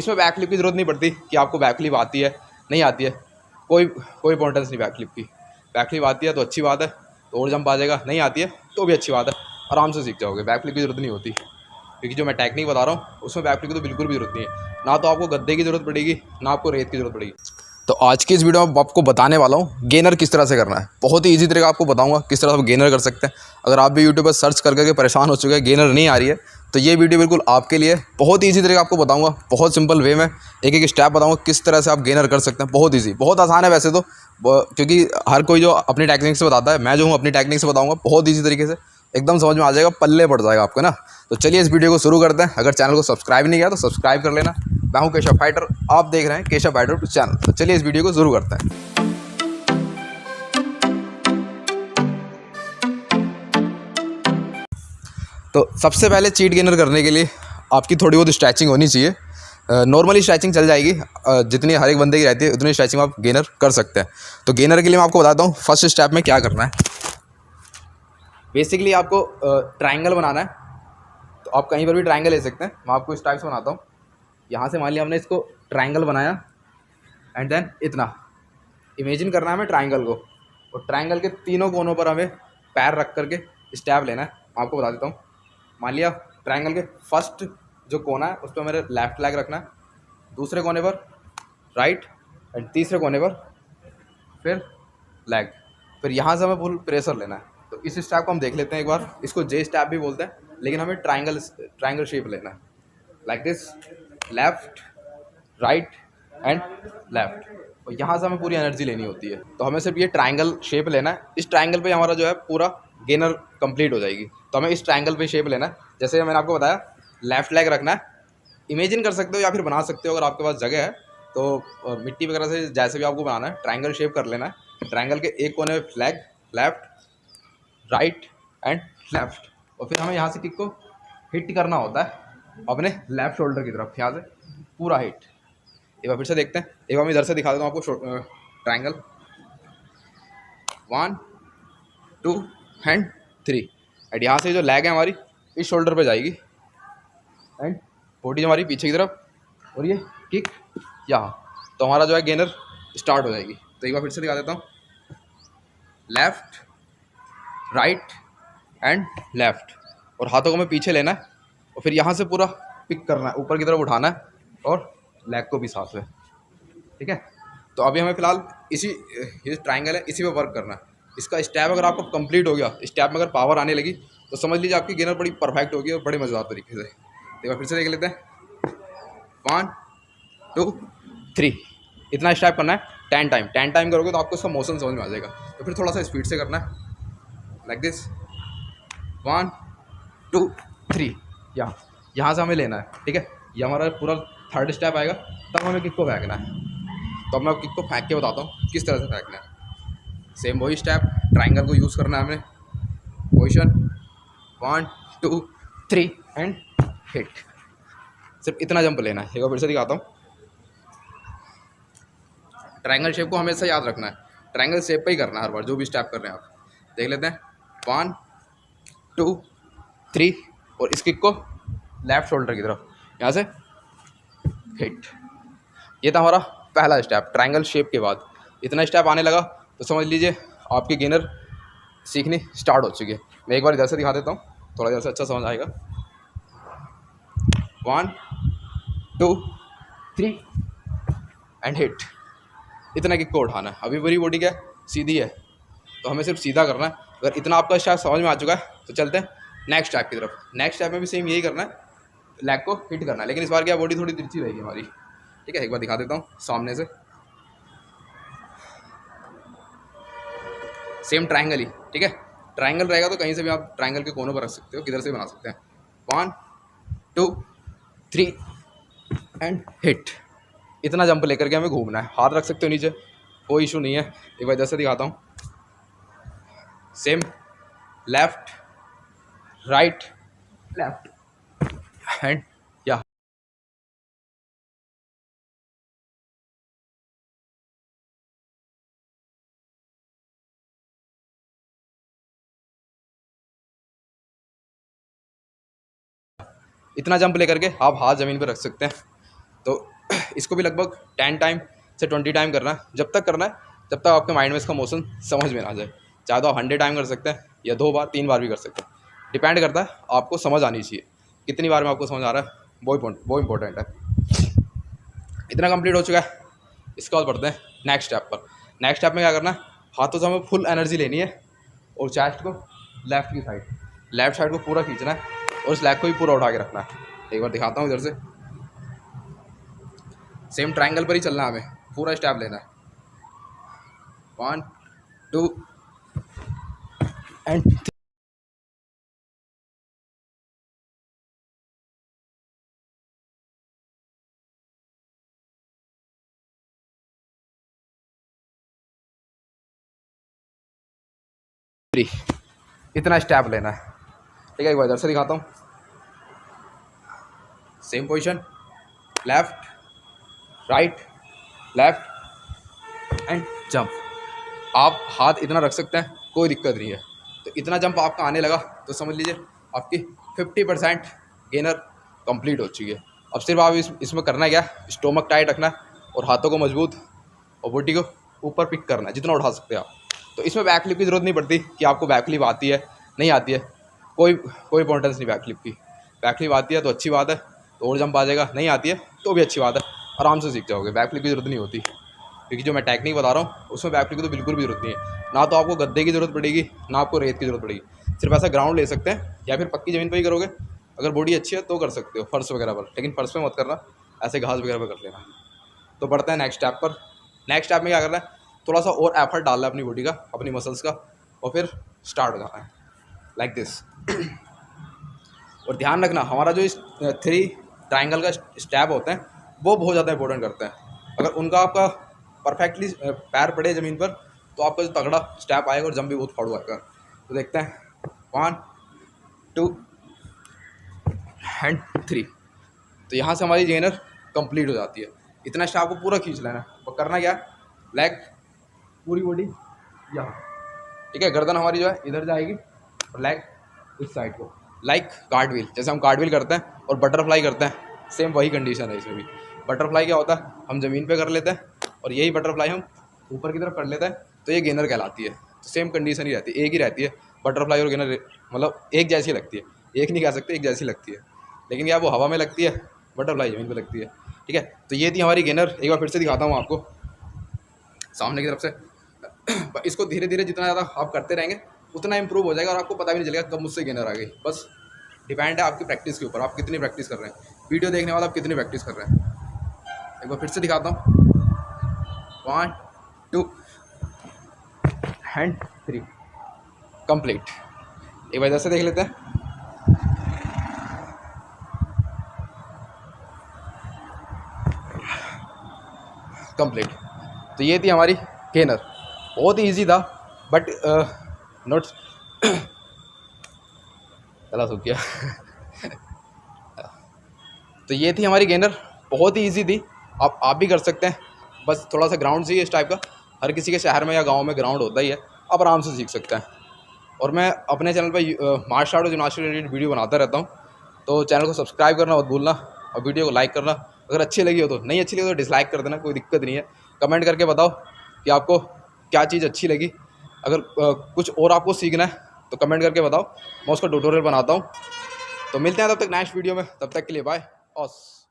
इसमें back flip की ज़रूरत नहीं पड़ती कि आपको बैक फ्लिप आती है नहीं आती है, कोई इंपॉर्टेंस नहीं बैक फ्लिप की। बैक फ्लिप आती है तो अच्छी बात है, तो और जंप आ जाएगा, नहीं आती है तो भी अच्छी बात है, आराम से सीख जाओगे। बैक फ्लिप की ज़रूरत नहीं होती, क्योंकि जो मैं टेक्निक बता रहा हूँ उसमें बैक फ्लिप की तो बिल्कुल भी ज़रूरत नहीं है। ना तो आपको गद्दे की ज़रूरत पड़ेगी, ना आपको रेत की ज़रूरत पड़ेगी। तो आज की इस वीडियो में आपको बताने वाला हूँ गेनर किस तरह से करना है। बहुत ही ईजी तरीका आपको बताऊंगा किस तरह से आप गेनर कर सकते हैं। अगर आप भी यूट्यूब पर सर्च कर करके परेशान हो चुके हैं, गेनर नहीं आ रही है, तो ये वीडियो बिल्कुल आपके लिए। बहुत ईजी तरीका आपको बताऊंगा, बहुत सिंपल वे में एक एक स्टेप बताऊंगा किस तरह से आप गेनर कर सकते हैं। बहुत ईजी, बहुत आसान है वैसे तो, क्योंकि हर कोई जो अपनी टेक्निक से बताता है, मैं जो हूँ अपनी टेक्निक से बताऊँगा बहुत ईजी तरीके से, एकदम समझ में आ जाएगा, पल्ले पड़ जाएगा आपको ना। तो चलिए इस वीडियो को शुरू करते हैं। अगर चैनल को सब्सक्राइब नहीं किया तो सब्सक्राइब कर लेना। मैं हूं केशव फाइटर, आप देख रहे हैं केशव फाइटर चैनल। तो चलिए इस वीडियो को शुरू करते हैं। तो सबसे पहले चीट गेनर करने के लिए आपकी थोड़ी बहुत स्ट्रेचिंग होनी चाहिए। नॉर्मली स्ट्रेचिंग चल जाएगी, जितनी हर एक बंदे की रहती है उतनी स्ट्रेचिंग आप गेनर कर सकते हैं। तो गेनर के लिए मैं आपको बताता हूँ फर्स्ट स्टेप में क्या करना है। बेसिकली आपको ट्राइंगल बनाना है। तो आप कहीं पर भी ट्राइंगल ले सकते हैं, मैं आपको इस टाइप से बनाता हूँ। यहाँ से मान लिया हमने इसको ट्राइंगल बनाया, एंड देन इतना इमेजिन करना है हमें ट्राइंगल को, और ट्राइंगल के तीनों कोनों पर हमें पैर रख करके स्टेप लेना है। आपको बता देता हूँ, मान लिया ट्राइंगल के फर्स्ट जो कोना है उस पर मेरे लेफ्ट लेग रखना है, दूसरे कोने पर राइट, एंड तीसरे कोने पर फिर लेग। फिर यहाँ से हमें फुल प्रेशर लेना है। तो इस स्टेप को हम देख लेते हैं एक बार। इसको जे स्टेप भी बोलते हैं, लेकिन हमें ट्राइंगल शेप लेना है, like this, left right and left. और यहाँ से हमें पूरी एनर्जी लेनी होती है। तो हमें सिर्फ ये ट्राइंगल शेप लेना है। इस ट्राइंगल पे हमारा जो है पूरा गेनर कंप्लीट हो जाएगी। तो हमें इस ट्राइंगल पे शेप लेना है। जैसे मैंने आपको बताया, लेफ्ट लेग रखना है, इमेजिन कर सकते हो या फिर बना सकते हो अगर आपके पास जगह है तो, मिट्टी वगैरह से जैसे भी आपको बनाना है, ट्राइंगल शेप कर लेना है। ट्राइंगल के एक कोने में leg, left right and left. और फिर हमें यहाँ से किक को हिट करना होता है अपने लेफ्ट शोल्डर की तरफ, यहाँ से पूरा हिट। एक बार फिर से देखते हैं, एक बार मैं इधर से दिखा देता हूँ आपको ट्राइंगल। 1 2 एंड 3। एंड यहाँ से जो लेग है हमारी इस शोल्डर पे जाएगी, एंड बॉडी हमारी पीछे की तरफ, और ये किक यहाँ। तो हमारा जो है गेनर स्टार्ट हो जाएगी। तो एक बार फिर से दिखा देता हूँ, लेफ्ट राइट एंड लेफ्ट, और हाथों को हमें पीछे लेना है, और फिर यहाँ से पूरा पिक करना है, ऊपर की तरफ उठाना है, और लेग को भी साथ में, ठीक है। तो अभी हमें फिलहाल ये ट्राइंगल है इसी पे वर्क करना है। इसका स्टेप अगर आपको कंप्लीट हो गया, स्टेप में अगर पावर आने लगी, तो समझ लीजिए आपकी गेनर बड़ी परफेक्ट होगी और बड़े मज़ेदार तरीके से। एक बार फिर से देख लेते हैं, 1 2 3, इतना स्टेप करना है 10 टाइम करोगे तो आपको उसका मोशन समझ में आ जाएगा। तो फिर थोड़ा सा स्पीड से करना है, लाइक दिस, 1 2 3। यहाँ से हमें लेना है, ठीक है। ये हमारा पूरा थर्ड स्टेप आएगा, तब हमें किक को फेंकना है। तो मैं किक को फेंक के बताता हूँ किस तरह से फेंकना है। सेम वही स्टेप, ट्राइंगल को यूज़ करना है हमें, पोजिशन 1 2 3 एंड हिट। सिर्फ इतना जंप लेना है। एक बार फिर से दिखाता हूँ। ट्राइंगल शेप को हमेशा याद रखना है, ट्राइंगल शेप पे ही करना है हर बार जो भी स्टेप कर रहे हैं आप। देख लेते हैं, 1 2 3, और इस किक को लेफ्ट शोल्डर की तरफ, यहाँ से हिट। ये था हमारा पहला स्टेप ट्राइंगल शेप के बाद। इतना स्टेप आने लगा तो समझ लीजिए आपकी गेनर सीखनी स्टार्ट हो चुकी है। मैं एक बार इधर से दिखा देता हूँ, थोड़ा इधर से अच्छा समझ आएगा। 1 2 3 एंड हिट। इतना किक को उठाना है। अभी पूरी बॉडी क्या सीधी है, तो हमें सिर्फ सीधा करना है। अगर इतना आपका स्टेप समझ में आ चुका है तो चलते हैं नेक्स्ट स्टेप की तरफ। नेक्स्ट स्टेप में भी सेम यही करना है, लेग को हिट करना है, लेकिन इस बार क्या बॉडी थोड़ी तिरछी रहेगी हमारी, ठीक है। एक बार दिखा देता हूँ सामने से, सेम ट्राइंगल ही, ठीक है। ट्राइंगल रहेगा तो कहीं से भी आप ट्राइंगल के कोनों पर रख सकते हो, किधर से बना सकते हैं। 1 2 3 एंड हिट। इतना जंप लेकर के हमें घूमना है, हाथ रख सकते हो नीचे, कोई इशू नहीं है। एक बार इधर से दिखाता हूँ, same left right left and या। इतना जंप लेकर के आप हाथ ज़मीन पर रख सकते हैं। तो इसको भी लगभग 10 टाइम से 20 टाइम करना है। जब तक करना है जब तक आपके माइंड में इसका मोशन समझ में ना आ जाए। चाहे तो आप 100 टाइम कर सकते हैं या 2 बार 3 बार भी कर सकते हैं, डिपेंड करता है आपको समझ आनी चाहिए कितनी बार में आपको समझ आ रहा है, वो इम्पोर्टेंट है। इतना कंप्लीट हो चुका है। इसके बाद बढ़ते हैं नेक्स्ट स्टेप पर। नेक्स्ट स्टेप में क्या करना है, हाथों से हमें फुल एनर्जी लेनी है और चेस्ट को लेफ्ट साइड को पूरा खींचना है और उस लेग को भी पूरा उठा के रखना है। एक बार दिखाता हूँ इधर से, सेम ट्रायंगल पर ही चलना है, हमें पूरा स्टेप लेना है। 1 2 एंड 3। इतना स्टेप लेना है, ठीक है। एक बार इधर से दिखाता हूँ, same position, left right left and jump. आप हाथ इतना रख सकते हैं, कोई दिक्कत नहीं है। तो इतना जंप आपका आने लगा तो समझ लीजिए आपकी 50% गेनर कंप्लीट हो चुकी है। अब सिर्फ आप इसमें करना है क्या, स्टोमक टाइट रखना है और हाथों को मजबूत और बॉडी को ऊपर पिक करना है जितना उठा सकते हैं आप। तो इसमें बैक फ्लिप की ज़रूरत नहीं पड़ती कि आपको बैक फ्लिप आती है नहीं आती है, कोई इंपॉर्टेंस नहीं बैक फ्लिप की। बैक फ्लिप आती है तो अच्छी बात है, तो और जंप आ जाएगा, नहीं आती है तो भी अच्छी बात है, आराम से सीख जाओगे। बैक फ्लिप की ज़रूरत नहीं होती, क्योंकि जो मैं टेक्निक बता रहा हूँ उसमें बैक फ्लिप की तो बिल्कुल भी ज़रूरत नहीं है। ना तो आपको गद्दे की ज़रूरत पड़ेगी ना आपको रेत की ज़रूरत पड़ेगी, सिर्फ ऐसा ग्राउंड ले सकते हैं या फिर पक्की ज़मीन पर ही करोगे। अगर बॉडी अच्छी है तो कर सकते हो फर्श वगैरह पर, लेकिन फर्श पे मत करना, ऐसे घास वगैरह पर कर लेना। तो बढ़ते हैं नेक्स्ट स्टेप पर। नेक्स्ट स्टेप में क्या करना है, थोड़ा सा और एफर्ट डालना है अपनी बॉडी का, अपनी मसल्स का, और फिर स्टार्ट हो जाना है लाइक दिस। और ध्यान रखना हमारा जो इस 3 ट्रायंगल का स्टेप होते हैं वो बहुत ज़्यादा इंपॉर्टेंट करते हैं। अगर उनका आपका परफेक्टली पैर पड़े ज़मीन पर तो आपका जो तगड़ा स्टेप आएगा और जंप भी बहुत फाड़ू आएगा। तो देखते हैं 1 2 एंड 3। तो यहाँ से हमारी गेनर कंप्लीट हो जाती है। इतना स्टेप को पूरा खींच लेना है और करना क्या, लेग पूरी बॉडी यहाँ, ठीक है। गर्दन हमारी जो है इधर जाएगी और लेग इस साइड को, लाइक कार्डविल, जैसे हम कार्डविल करते हैं और बटरफ्लाई करते हैं, सेम वही कंडीशन है इसमें भी। बटरफ्लाई क्या होता है, हम ज़मीन पे कर लेते हैं और यही बटरफ्लाई हम ऊपर की तरफ कर लेते हैं, तो ये गेनर कहलाती है। तो सेम कंडीशन ही रहती है, एक ही रहती है। बटरफ्लाई और गेनर मतलब एक जैसी लगती है, एक नहीं कह सकते, एक जैसी लगती है, लेकिन क्या वो हवा में लगती है, बटरफ्लाई ज़मीन पर लगती है, ठीक है। तो ये थी हमारी गेनर। एक बार फिर से दिखाता हूँ आपको सामने की तरफ से। इसको धीरे धीरे जितना ज़्यादा आप करते रहेंगे उतना इंप्रूव हो जाएगा और आपको पता भी नहीं चलेगा कब मुझसे गेनर आ गई। बस डिपेंड है आपकी प्रैक्टिस के ऊपर, आप कितनी प्रैक्टिस कर रहे हैं, वीडियो देखने वाला आप कितनी प्रैक्टिस कर रहे हैं। एक बार फिर से दिखाता हूँ, 1 2 एंड 3 कंप्लीट। एक बार इधर से देख लेते हैं, कंप्लीट। तो ये थी हमारी गेनर, बहुत ही ईजी था बट नोट चला सूख गया। तो ये थी हमारी गेनर, बहुत ही इजी थी, आप भी कर सकते हैं। बस थोड़ा सा ग्राउंड चाहिए इस टाइप का, हर किसी के शहर में या गांव में ग्राउंड होता ही है, आप आराम से सीख सकते हैं। और मैं अपने चैनल पर मार्शल आर्ट और जिम्नास्टिक रिलेटेड वीडियो बनाता रहता हूँ, तो चैनल को सब्सक्राइब करना मत भूलना और वीडियो को लाइक करना। अगर अच्छी लगी हो तो, नहीं अच्छी लगी तो डिसलाइक कर देना, कोई दिक्कत नहीं है। कमेंट करके बताओ कि आपको क्या चीज़ अच्छी लगी। अगर कुछ और आपको सीखना है तो कमेंट करके बताओ, मैं उसका ट्यूटोरियल बनाता हूँ। तो मिलते हैं तब तक नेक्स्ट वीडियो में, तब तक के लिए बाय। ऑस।